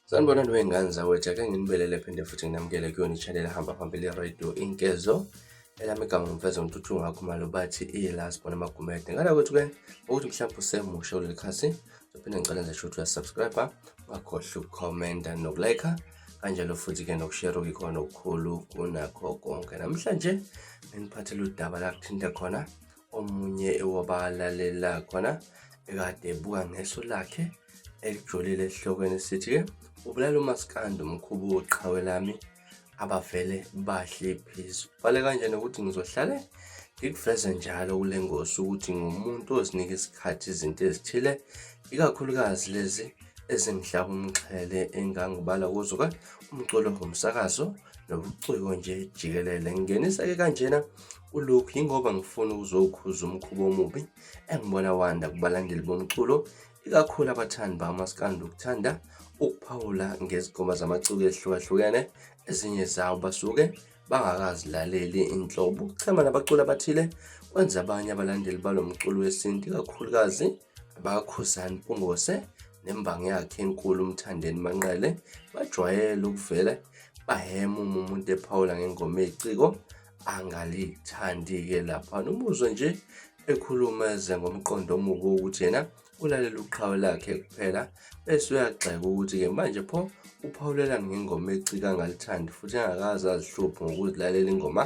Sanibonani wey'ngane zawethu, ake nginibelele phinde futhi nginamukele kuyona i-channel ehamba phambili ye-radio Inkezo. Elami igama ngumfeza Mthuthu Ngakhumalo bathi iLasbona Magumede. Ngala kwethu-ke ukuthi mhlawumbe usemusha kuleli khasi, sophinde ngicela nje ukuthi uyasubscribe, ungakhohlwa ukukhomenta nokulike, kanjalo futhi-ke nokushare ikhona okukhulu kunakho konke. Namhlanje nginiphathele udaba la kuthinta khona omunye ewabalalela khona ekade ebuka ngeso lakhe ekujulile esihlokweni sithi-ke ubulala uMaskandi umkhubu weqhawe lami abavele bahle phezu. Bale kanjani ukuthi ngizohlale ngikuveze njalo kule ngosi ukuthi ngumuntu ozinika isikhathi izinto ezithile, ikakhulukazi lezi ezingihlaba umxhele engangibala kuzo-ke umculo womsakazo nobuciko nje jikelele. Ngingenisa-ke kanjena ulokhu yingoba ngifuna ukuzokhuza umkhubo omubi engibona wanda kubalandeli bomculo, ikakhulu abathandi bakaMaskandi ukuthanda ukuphawula ngezigoma zamaciko ezihlukahlukene. Ezinye zawo basuke bangakazilaleli inhlobo ukuchema nabaculi abathile kwenza abanye abalandeli balo mculo wesintu, ikakhulukazi abaKhuzani Mpungose nembangi yakhe enkulu uMthandeni Manqele bajwayele ukuvela bahema umuntu ephawula ngengoma eyiciko angalithandi-ke lapha nomuzwe nje ekhuluma eze ngomqondo omubi wokuthi yena ulalela uqhawe lakhe kuphela, bese uyagxeka ukuthi-ke manje pho uphawulelani ngengoma ecika angalithandi futhi engakaze azihluphe ngokuzilalela ingoma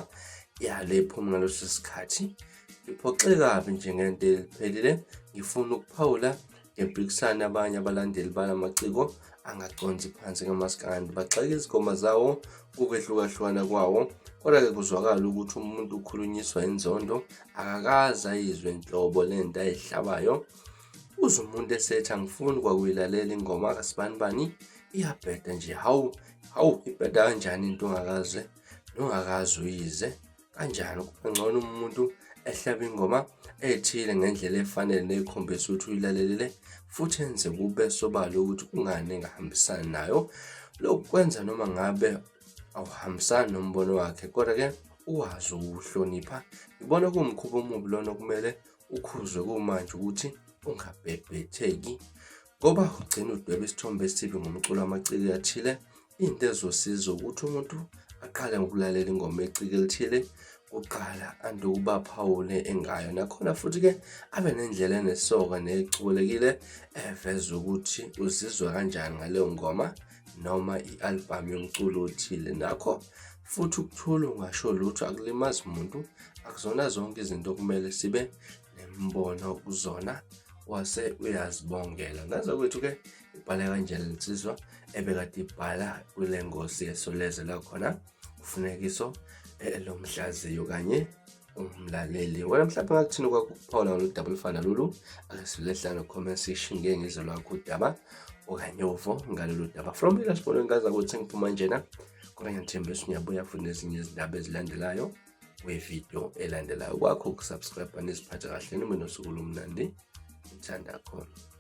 yale ephuma ngaleso sikhathi. Ngiphoxekabi nje ngento eliphelile, ngifuna ukuphawula ngempikisana abanye abalandeli balamaciko angaconsi phansi kaMaskandi bagxeka izigoma zawo ukwehlukahlukana kwawo. Kodwa-ke kuzwakala ukuthi umuntu ukhulunyiswa inzondo akakaze ayizwe inhlobo lento ayihlabayo. Uze umuntu esethi angifuni kwakuyilalela ingoma kasibanibani iyabheda nje, hawu ibheda kanjani into ongakaze uyize kanjani? Kube ngcono umuntu ehlaba ingoma ethile ngendlela efanele nekhombisa ukuthi uyilalelile futhi enze kube sobala ukuthi kungani engahambisani nayo. Lokhu kwenza noma ngabe awuhambisani nombono wakhe, kodwa-ke ukwazi ukuhlonipha. Ngibona kuwumkhuba omubi lona okumele ukhuzwe kumanje ukuthi ungabhebhetheki, ngoba ugcina udweba isithombe esibi ngomculo wamaciko athile. Into ezosiza ukuthi umuntu aqale ngokulalela ingoma eciko elithile kuqala andukuba aphawule engayo, nakhona futhi-ke abe nendlela enesoka necubulekile eveza ukuthi uzizwa kanjani ngaleyo ngoma noma i-albhamu yomculo othile. Nakho futhi ukuthula ungasho lutho akulimazi umuntu, akuzona zonke izinto okumele sibe nembono kuzona, wase uyazibongela. Ngaza kwethu-ke ibhale kanjani insizwa ebekade ibhala kule ngosi esolezela khona ufunekiso lo mhlaziyo kanye umlaleli. Wena mhlawumbe ngakuthini kwakho ukuphawula ngalo daba olufana lolu? Ake silehlane no-comment section ngengizwe lwakho udaba okanye uvo ngalolu daba from iLasbona. Ngaza ukuthi ngiphuma njena kodwa ngiyathembisa uyabuya futhi nezinye izindaba ezilandelayo kwividiyo elandelayo. Kwakho ukusubscribe nisiphathe kahle, nibe nosuku olumnandi, ngithanda khona.